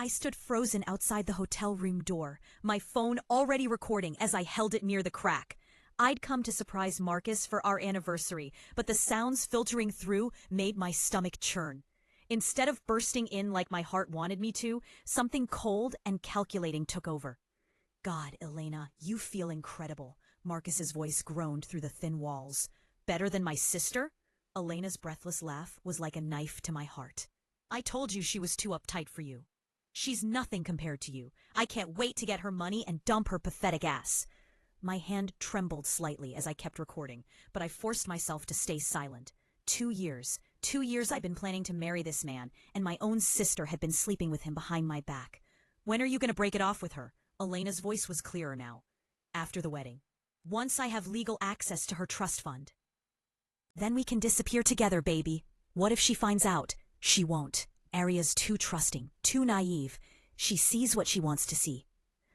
I stood frozen outside the hotel room door, my phone already recording as I held it near the crack. I'd come to surprise Marcus for our anniversary, but the sounds filtering through made my stomach churn. Instead of bursting in like my heart wanted me to, something cold and calculating took over. God, Elena, you feel incredible. Marcus's voice groaned through the thin walls. Better than my sister? Elena's breathless laugh was like a knife to my heart. I told you she was too uptight for you. She's nothing compared to you. I can't wait to get her money and dump her pathetic ass. My hand trembled slightly as I kept recording, but I forced myself to stay silent. 2 years. 2 years I'd been planning to marry this man, and my own sister had been sleeping with him behind my back. When are you going to break it off with her? Elena's voice was clearer now. After the wedding. Once I have legal access to her trust fund. Then we can disappear together, baby. What if she finds out? She won't. Aria's too trusting, too naive. She sees what she wants to see.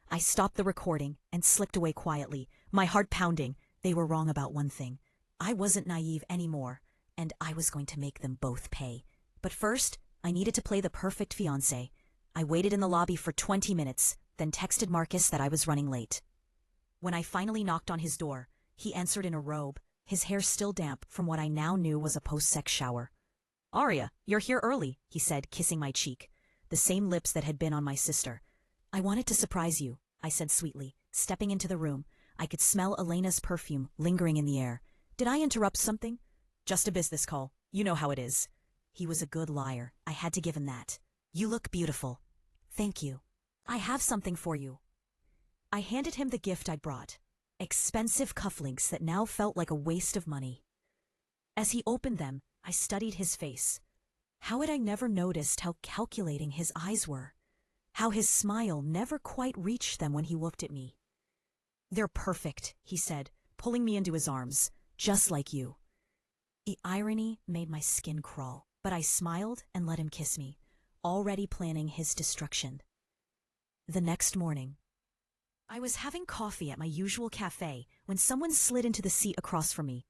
I stopped the recording and slipped away quietly, my heart pounding. They were wrong about one thing. I wasn't naive anymore, and I was going to make them both pay. But first, I needed to play the perfect fiancé. I waited in the lobby for 20 minutes, then texted Marcus that I was running late. When I finally knocked on his door, he answered in a robe, his hair still damp from what I now knew was a post-sex shower. "Aria, you're here early," he said, kissing my cheek, the same lips that had been on my sister. "I wanted to surprise you," I said sweetly. Stepping into the room, I could smell Elena's perfume lingering in the air. "Did I interrupt something?" "Just a business call. You know how it is." He was a good liar. I had to give him that. "You look beautiful." "Thank you. I have something for you." I handed him the gift I'd brought. Expensive cufflinks that now felt like a waste of money. As he opened them, I studied his face. How had I never noticed how calculating his eyes were? How his smile never quite reached them when he looked at me. "They're perfect," he said, pulling me into his arms, "just like you." The irony made my skin crawl, but I smiled and let him kiss me, already planning his destruction. The next morning, I was having coffee at my usual cafe when someone slid into the seat across from me.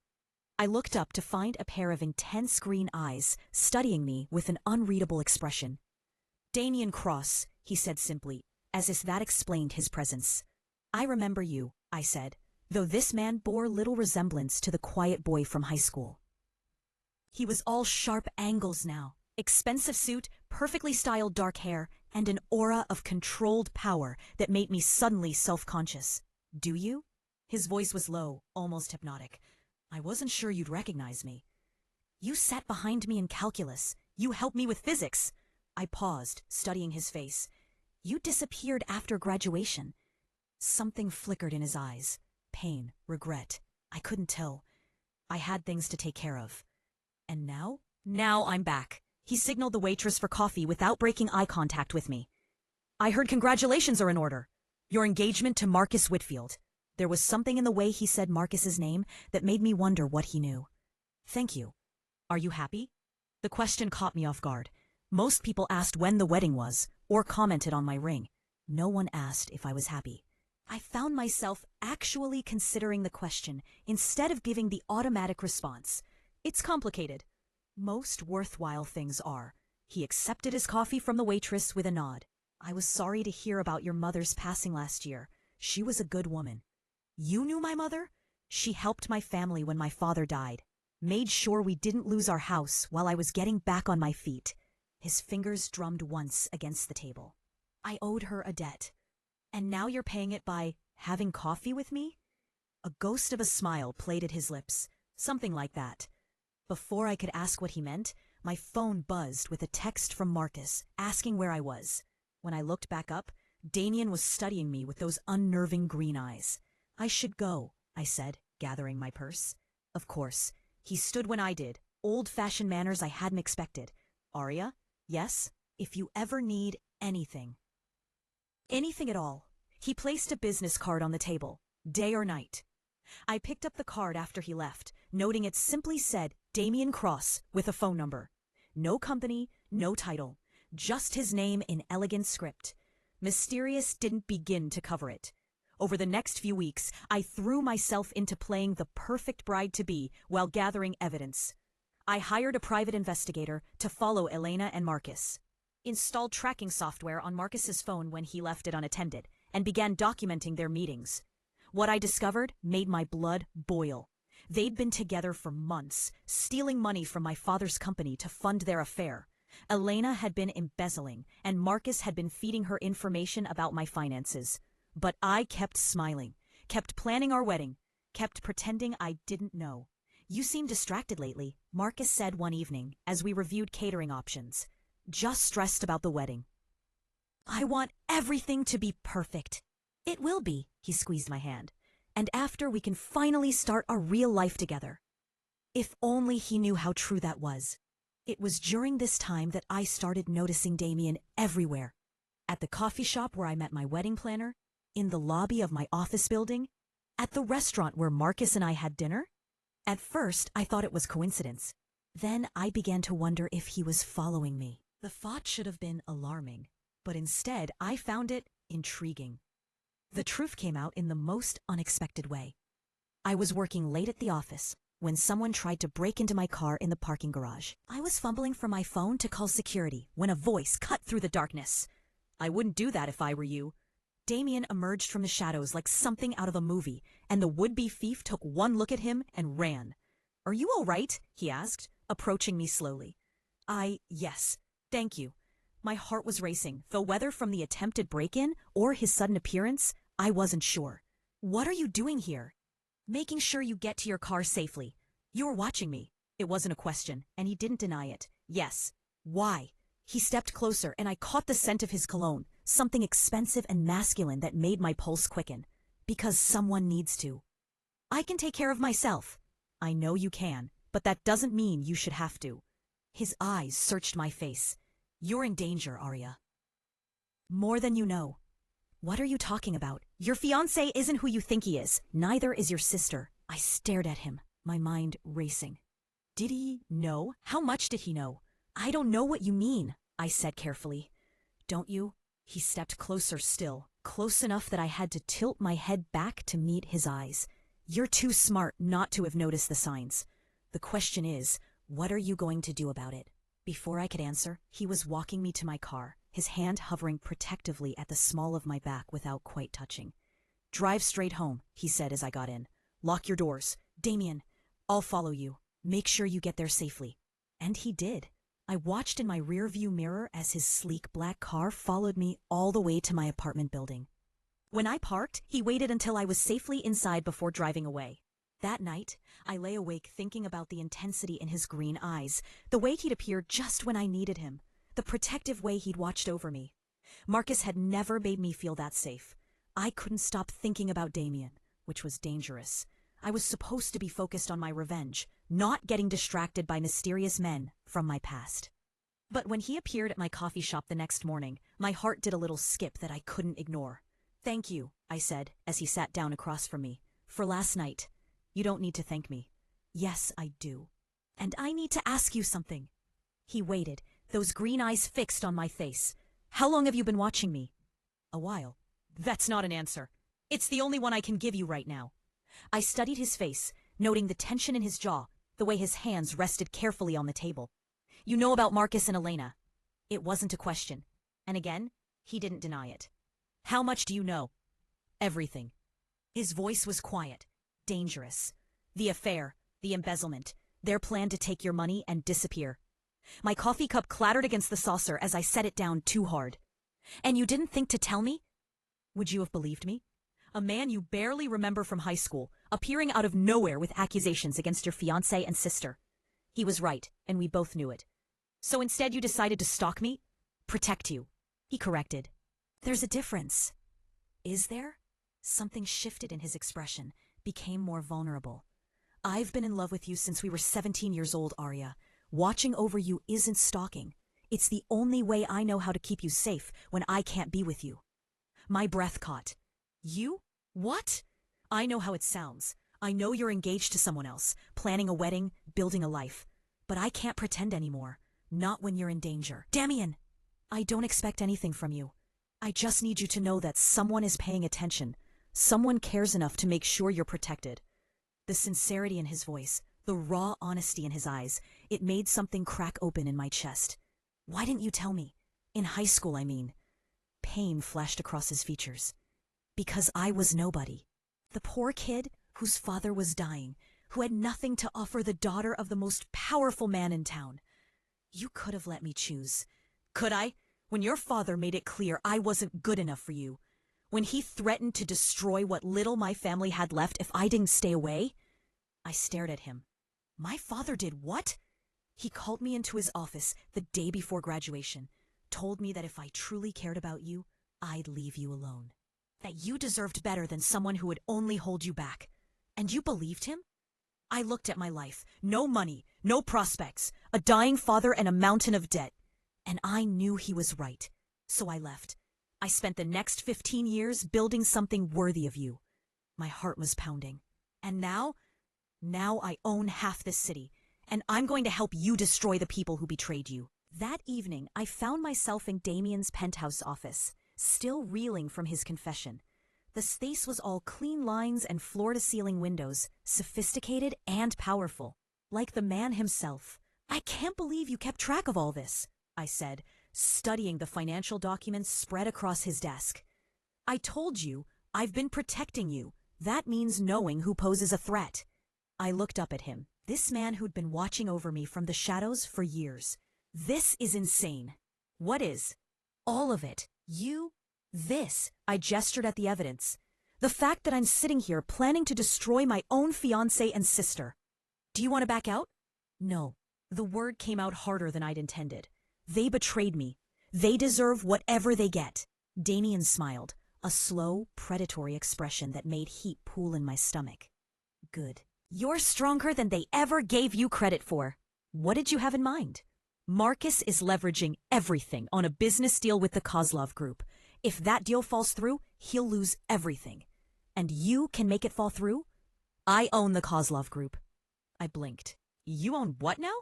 I looked up to find a pair of intense green eyes studying me with an unreadable expression. "Damian Cross," he said simply, as if that explained his presence. "I remember you," I said, though this man bore little resemblance to the quiet boy from high school. He was all sharp angles now, expensive suit, perfectly styled dark hair, and an aura of controlled power that made me suddenly self-conscious. "Do you?" His voice was low, almost hypnotic. "I wasn't sure you'd recognize me." "You sat behind me in calculus. You helped me with physics." I paused, studying his face. "You disappeared after graduation." Something flickered in his eyes. Pain, regret. I couldn't tell. I had things to take care of. And now? Now I'm back. He signaled the waitress for coffee without breaking eye contact with me. "I heard congratulations are in order. Your engagement to Marcus Whitfield." There was something in the way he said Marcus's name that made me wonder what he knew. "Thank you. Are you happy?" The question caught me off guard. Most people asked when the wedding was, or commented on my ring. No one asked if I was happy. I found myself actually considering the question instead of giving the automatic response. It's complicated. Most worthwhile things are. He accepted his coffee from the waitress with a nod. "I was sorry to hear about your mother's passing last year. She was a good woman." "You knew my mother?" "She helped my family when my father died. Made sure we didn't lose our house while I was getting back on my feet." His fingers drummed once against the table. "I owed her a debt. And now you're paying it by having coffee with me?" A ghost of a smile played at his lips. Something like that. Before I could ask what he meant, my phone buzzed with a text from Marcus asking where I was. When I looked back up, Damian was studying me with those unnerving green eyes. "I should go," I said, gathering my purse. Of course. He stood when I did, old-fashioned manners I hadn't expected. "Aria? Yes? If you ever need anything." "Anything at all." He placed a business card on the table. "Day or night." I picked up the card after he left, noting it simply said Damian Cross with a phone number. No company, no title, just his name in elegant script. Mysterious didn't begin to cover it. Over the next few weeks, I threw myself into playing the perfect bride-to-be while gathering evidence. I hired a private investigator to follow Elena and Marcus. installed tracking software on Marcus's phone when he left it unattended, and began documenting their meetings. What I discovered made my blood boil. They'd been together for months, stealing money from my father's company to fund their affair. Elena had been embezzling, and Marcus had been feeding her information about my finances. But I kept smiling, kept planning our wedding, kept pretending I didn't know. "You seem distracted lately," Marcus said one evening as we reviewed catering options. "Just stressed about the wedding." "I want everything to be perfect." "It will be," he squeezed my hand. "And after we can finally start our real life together." If only he knew how true that was. It was during this time that I started noticing Damien everywhere. At the coffee shop where I met my wedding planner, in the lobby of my office building, at the restaurant where Marcus and I had dinner. At first, I thought it was coincidence. Then I began to wonder if he was following me. The thought should have been alarming, but instead I found it intriguing. The truth came out in the most unexpected way. I was working late at the office when someone tried to break into my car in the parking garage. I was fumbling for my phone to call security when a voice cut through the darkness. "I wouldn't do that if I were you." Damien emerged from the shadows like something out of a movie, and the would-be thief took one look at him and ran. "Are you all right?" he asked, approaching me slowly. Yes, thank you. My heart was racing, though whether from the attempted break-in or his sudden appearance, I wasn't sure. "What are you doing here?" "Making sure you get to your car safely. You were watching me." It wasn't a question, and he didn't deny it. "Yes." "Why?" He stepped closer, and I caught the scent of his cologne, something expensive and masculine that made my pulse quicken. "Because someone needs to." "I can take care of myself." "I know you can, but that doesn't mean you should have to." His eyes searched my face. "You're in danger, Arya." "More than you know." "What are you talking about? Your fiancé isn't who you think he is. Neither is your sister." I stared at him, my mind racing. Did he know? How much did he know? "I don't know what you mean," I said carefully. "Don't you?" He stepped closer still, close enough that I had to tilt my head back to meet his eyes. "You're too smart not to have noticed the signs. The question is, what are you going to do about it?" Before I could answer, he was walking me to my car, his hand hovering protectively at the small of my back without quite touching. "Drive straight home," he said as I got in. "Lock your doors. Damien, I'll follow you. Make sure you get there safely." And he did. I watched in my rearview mirror as his sleek black car followed me all the way to my apartment building. When I parked, he waited until I was safely inside before driving away. That night, I lay awake thinking about the intensity in his green eyes, the way he'd appeared just when I needed him, the protective way he'd watched over me. Marcus had never made me feel that safe. I couldn't stop thinking about Damien, which was dangerous. I was supposed to be focused on my revenge, not getting distracted by mysterious men from my past. But when he appeared at my coffee shop the next morning, my heart did a little skip that I couldn't ignore. "Thank you," I said as he sat down across from me, "for last night." "You don't need to thank me." "Yes, I do. And I need to ask you something." He waited, those green eyes fixed on my face. "How long have you been watching me?" "A while." "That's not an answer. It's the only one I can give you right now." I studied his face, noting the tension in his jaw, the way his hands rested carefully on the table. "You know about Marcus and Elena." It wasn't a question. And again, he didn't deny it. "How much do you know?" "Everything." His voice was quiet, dangerous. "The affair, the embezzlement, their plan to take your money and disappear." My coffee cup clattered against the saucer as I set it down too hard. "And you didn't think to tell me?" Would you have believed me? A man you barely remember from high school, appearing out of nowhere with accusations against your fiancé and sister. He was right, and we both knew it. "So instead you decided to stalk me?" "Protect you," he corrected. "There's a difference." "Is there?" Something shifted in his expression, became more vulnerable. "I've been in love with you since we were 17 years old, Arya. Watching over you isn't stalking. It's the only way I know how to keep you safe when I can't be with you." My breath caught. "You? What?" "I know how it sounds. I know you're engaged to someone else, planning a wedding, building a life. But I can't pretend anymore. Not when you're in danger." "Damien!" "I don't expect anything from you. I just need you to know that someone is paying attention. Someone cares enough to make sure you're protected." The sincerity in his voice, the raw honesty in his eyes, it made something crack open in my chest. "Why didn't you tell me?" In high school, I mean. Pain flashed across his features. Because I was nobody. The poor kid whose father was dying, who had nothing to offer the daughter of the most powerful man in town. You could have let me choose. Could I? When your father made it clear I wasn't good enough for you. When he threatened to destroy what little my family had left if I didn't stay away. I stared at him. My father did what? He called me into his office the day before graduation, told me that if I truly cared about you, I'd leave you alone. That you deserved better than someone who would only hold you back. And you believed him? I looked at my life. No money, no prospects, a dying father and a mountain of debt. And I knew he was right. So I left. I spent the next 15 years building something worthy of you. My heart was pounding. And now I own half this city. And I'm going to help you destroy the people who betrayed you. That evening, I found myself in Damien's penthouse office, still reeling from his confession. The space was all clean lines and floor-to-ceiling windows, sophisticated and powerful, like the man himself. I can't believe you kept track of all this, I said, studying the financial documents spread across his desk. I told you, I've been protecting you. That means knowing who poses a threat. I looked up at him, this man who'd been watching over me from the shadows for years. This is insane. What is? All of it. You? This. I gestured at the evidence. The fact that I'm sitting here planning to destroy my own fiancé and sister. Do you want to back out? No. The word came out harder than I'd intended. They betrayed me. They deserve whatever they get. Damien smiled, a slow, predatory expression that made heat pool in my stomach. Good. You're stronger than they ever gave you credit for. What did you have in mind? Marcus is leveraging everything on a business deal with the Kozlov Group. If that deal falls through, he'll lose everything. And you can make it fall through? I own the Kozlov Group. I blinked. You own what now?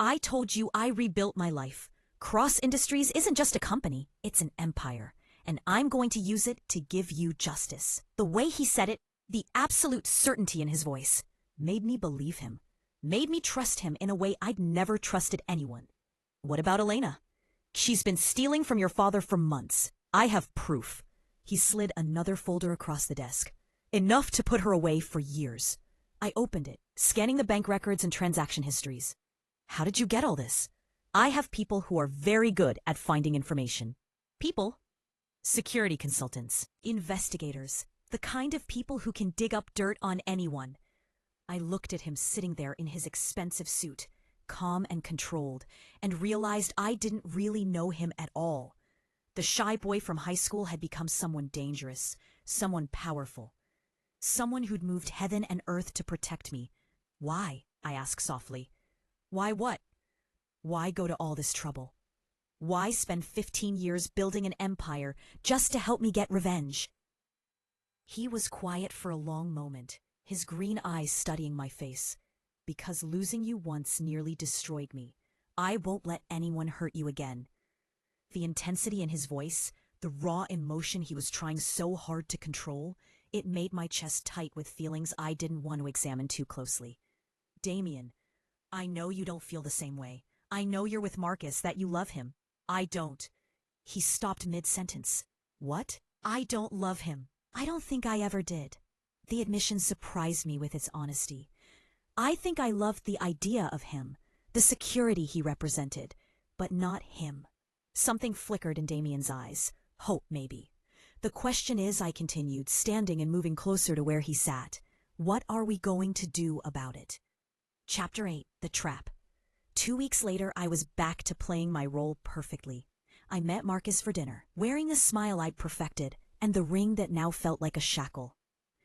I told you I rebuilt my life. Cross Industries isn't just a company, it's an empire. And I'm going to use it to give you justice. The way he said it, the absolute certainty in his voice, made me believe him. Made me trust him in a way I'd never trusted anyone. What about Elena? She's been stealing from your father for months. I have proof. He slid another folder across the desk. Enough to put her away for years. I opened it, scanning the bank records and transaction histories. How did you get all this? I have people who are very good at finding information. People? Security consultants, investigators, the kind of people who can dig up dirt on anyone. I looked at him sitting there in his expensive suit, calm and controlled, and realized I didn't really know him at all. The shy boy from high school had become someone dangerous, someone powerful, someone who'd moved heaven and earth to protect me. Why? I asked softly. Why what? Why go to all this trouble? Why spend 15 years building an empire just to help me get revenge? He was quiet for a long moment, his green eyes studying my face. Because losing you once nearly destroyed me. I won't let anyone hurt you again. The intensity in his voice, the raw emotion he was trying so hard to control, it made my chest tight with feelings I didn't want to examine too closely. Damien, I know you don't feel the same way. I know you're with Marcus, that you love him. I don't. He stopped mid-sentence. What? I don't love him. I don't think I ever did. The admission surprised me with its honesty. I think I loved the idea of him, the security he represented, but not him. Something flickered in Damien's eyes. Hope, maybe. The question is, I continued, standing and moving closer to where he sat, what are we going to do about it? Chapter 8, The Trap. 2 weeks later, I was back to playing my role perfectly. I met Marcus for dinner, wearing the smile I'd perfected, and the ring that now felt like a shackle.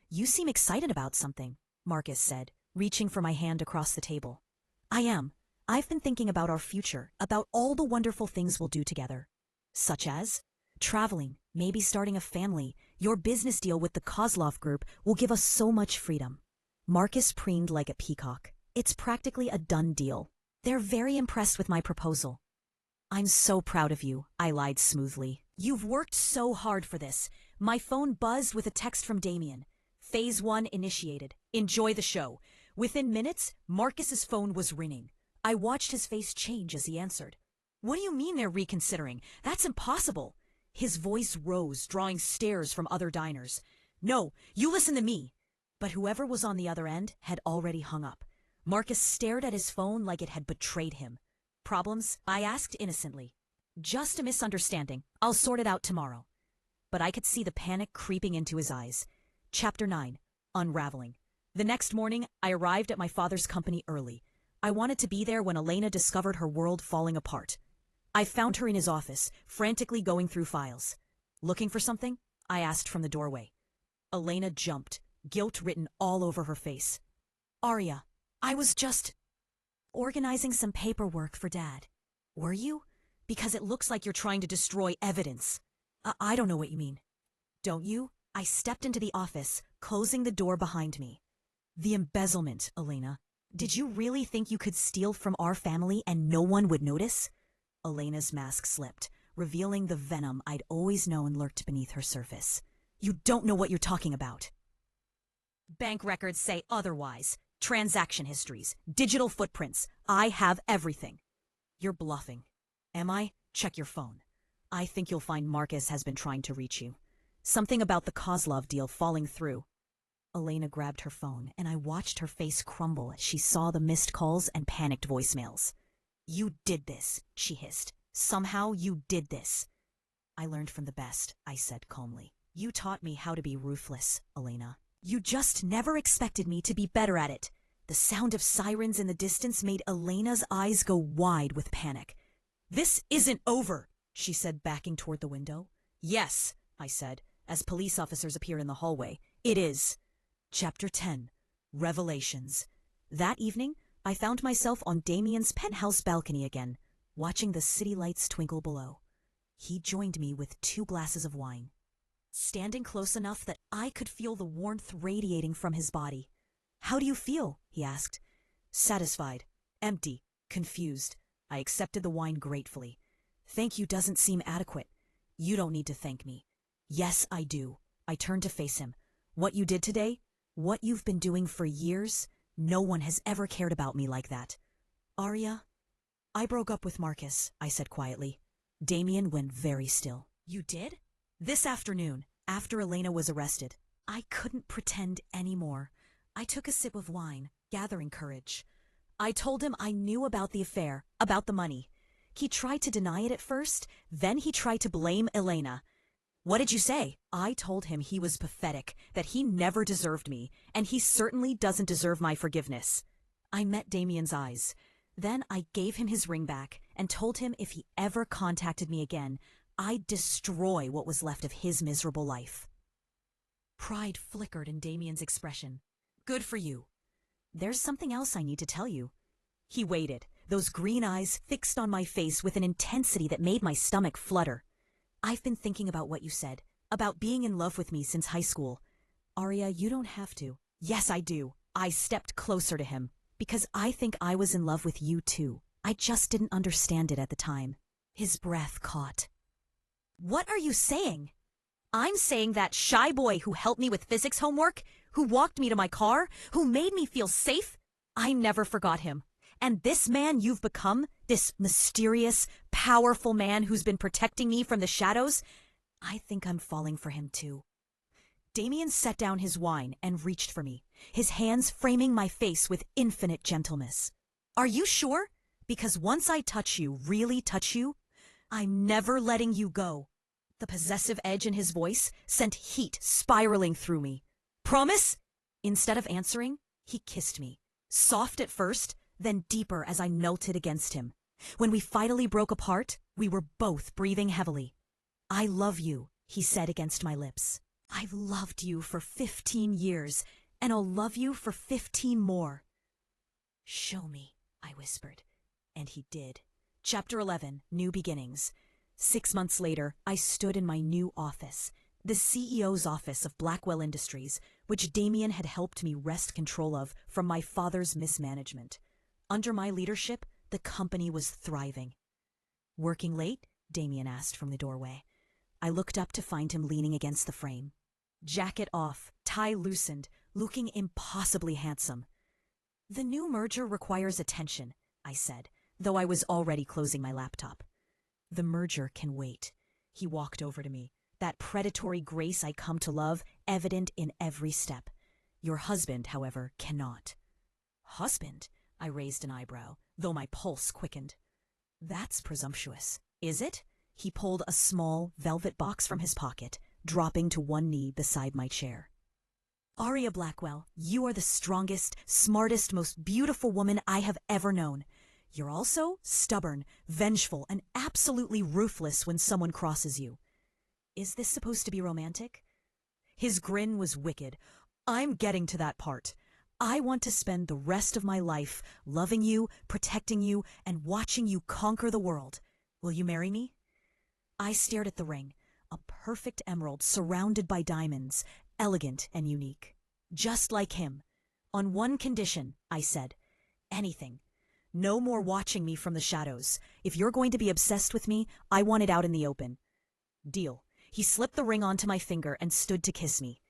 You seem excited about something, Marcus said, reaching for my hand across the table. I am. I've been thinking about our future, about all the wonderful things we'll do together. Such as? Traveling, maybe starting a family. Your business deal with the Kozlov Group will give us so much freedom. Marcus preened like a peacock. It's practically a done deal. They're very impressed with my proposal. I'm so proud of you, I lied smoothly. You've worked so hard for this. My phone buzzed with a text from Damien. Phase 1 initiated. Enjoy the show. Within minutes, Marcus's phone was ringing. I watched his face change as he answered. What do you mean they're reconsidering? That's impossible. His voice rose, drawing stares from other diners. No, you listen to me. But whoever was on the other end had already hung up. Marcus stared at his phone like it had betrayed him. Problems? I asked innocently. Just a misunderstanding. I'll sort it out tomorrow. But I could see the panic creeping into his eyes. Chapter 9. Unraveling. The next morning, I arrived at my father's company early. I wanted to be there when Elena discovered her world falling apart. I found her in his office, frantically going through files. Looking for something? I asked from the doorway. Elena jumped, guilt written all over her face. Arya, I was just organizing some paperwork for Dad. Were you? Because it looks like you're trying to destroy evidence. I don't know what you mean. Don't you? I stepped into the office, closing the door behind me. The embezzlement, Elena. Did you really think you could steal from our family and no one would notice? Elena's mask slipped, revealing the venom I'd always known lurked beneath her surface. You don't know what you're talking about. Bank records say otherwise. Transaction histories, digital footprints. I have everything. You're bluffing. Am I? Check your phone. I think you'll find Marcus has been trying to reach you. Something about the Kozlov deal falling through. Elena grabbed her phone, and I watched her face crumble as she saw the missed calls and panicked voicemails. You did this, she hissed. Somehow you did this. I learned from the best, I said calmly. You taught me how to be ruthless, Elena. You just never expected me to be better at it. The sound of sirens in the distance made Elena's eyes go wide with panic. This isn't over, she said, backing toward the window. Yes, I said, as police officers appeared in the hallway. It is. Chapter 10. Revelations. That evening, I found myself on Damien's penthouse balcony again, watching the city lights twinkle below. He joined me with 2 glasses of wine. Standing close enough that I could feel the warmth radiating from his body. How do you feel? He asked. Satisfied, empty, confused. I accepted the wine gratefully. Thank you doesn't seem adequate. You don't need to thank me. Yes, I do. I turned to face him. What you did today, what you've been doing for years, no one has ever cared about me like that. Arya, I broke up with Marcus, I said quietly. Damien went very still. You did? This afternoon, after Elena was arrested. I couldn't pretend anymore. I took a sip of wine, gathering courage. I told him I knew about the affair, about the money. He tried to deny it at first, then he tried to blame Elena. What did you say? I told him he was pathetic, that he never deserved me, and he certainly doesn't deserve my forgiveness. I met Damien's eyes. Then I gave him his ring back and told him if he ever contacted me again, I'd destroy what was left of his miserable life. Pride flickered in Damien's expression. Good for you. There's something else I need to tell you. He waited, those green eyes fixed on my face with an intensity that made my stomach flutter. I've been thinking about what you said, about being in love with me since high school. Arya, you don't have to. Yes, I do. I stepped closer to him, because I think I was in love with you too. I just didn't understand it at the time. His breath caught. What are you saying? I'm saying that shy boy who helped me with physics homework, who walked me to my car, who made me feel safe, I never forgot him. And this man you've become, this mysterious, powerful man who's been protecting me from the shadows, I think I'm falling for him too. Damien set down his wine and reached for me, his hands framing my face with infinite gentleness. Are you sure? Because once I touch you, really touch you, I'm never letting you go. The possessive edge in his voice sent heat spiraling through me. Promise? Instead of answering, he kissed me. Soft at first, then deeper as I melted against him. When we finally broke apart, we were both breathing heavily. I love you, he said against my lips. I've loved you for 15 years, and I'll love you for 15 more. Show me, I whispered. And he did. Chapter 11, New Beginnings. 6 months later, I stood in my new office, the CEO's office of Blackwell Industries, which Damien had helped me wrest control of from my father's mismanagement. Under my leadership, the company was thriving. Working late? Damien asked from the doorway. I looked up to find him leaning against the frame. Jacket off, tie loosened, looking impossibly handsome. The new merger requires attention, I said, though I was already closing my laptop. The merger can wait. He walked over to me, that predatory grace I come to love, evident in every step. Your husband, however, cannot. Husband? I raised an eyebrow, though my pulse quickened. That's presumptuous. Is it? He pulled a small velvet box from his pocket, dropping to one knee beside my chair. Arya Blackwell, you are the strongest, smartest, most beautiful woman I have ever known. You're also stubborn, vengeful, and absolutely ruthless when someone crosses you. Is this supposed to be romantic? His grin was wicked. I'm getting to that part. I want to spend the rest of my life loving you, protecting you, and watching you conquer the world. Will you marry me? I stared at the ring, a perfect emerald surrounded by diamonds, elegant and unique. Just like him. On one condition, I said. Anything. No more watching me from the shadows. If you're going to be obsessed with me, I want it out in the open. Deal. He slipped the ring onto my finger and stood to kiss me.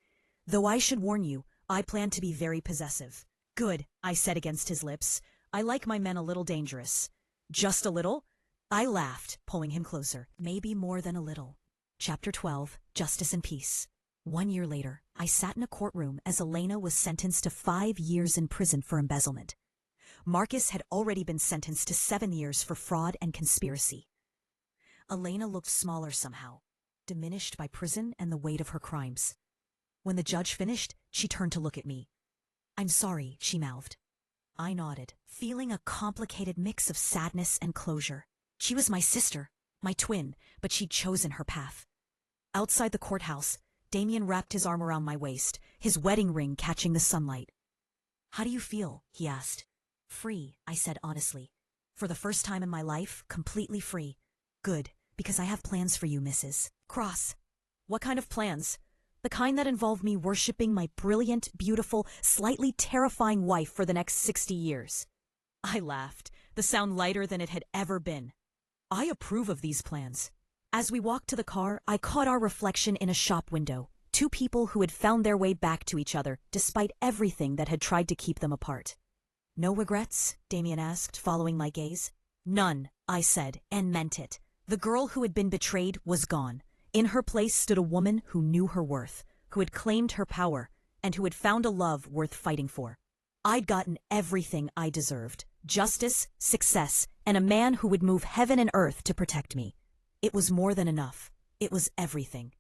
Though I should warn you, I plan to be very possessive. Good, I said against his lips. I like my men a little dangerous. Just a little? I laughed, pulling him closer. Maybe more than a little. Chapter 12, Justice and Peace. 1 year later, I sat in a courtroom as Elena was sentenced to 5 years in prison for embezzlement. Marcus had already been sentenced to 7 years for fraud and conspiracy. Elena looked smaller somehow, diminished by prison and the weight of her crimes. When the judge finished, she turned to look at me. I'm sorry, she mouthed. I nodded, feeling a complicated mix of sadness and closure. She was my sister, my twin, but she'd chosen her path. Outside the courthouse, Damien wrapped his arm around my waist, his wedding ring catching the sunlight. How do you feel? He asked. Free, I said honestly. For the first time in my life, completely free. Good, because I have plans for you, Mrs. Cross. What kind of plans? The kind that involve me worshipping my brilliant, beautiful, slightly terrifying wife for the next 60 years. I laughed, the sound lighter than it had ever been. I approve of these plans. As we walked to the car, I caught our reflection in a shop window. Two people who had found their way back to each other, despite everything that had tried to keep them apart. No regrets? Damien asked, following my gaze. None, I said, and meant it. The girl who had been betrayed was gone. In her place stood a woman who knew her worth, who had claimed her power, and who had found a love worth fighting for. I'd gotten everything I deserved. Justice, success, and a man who would move heaven and earth to protect me. It was more than enough. It was everything.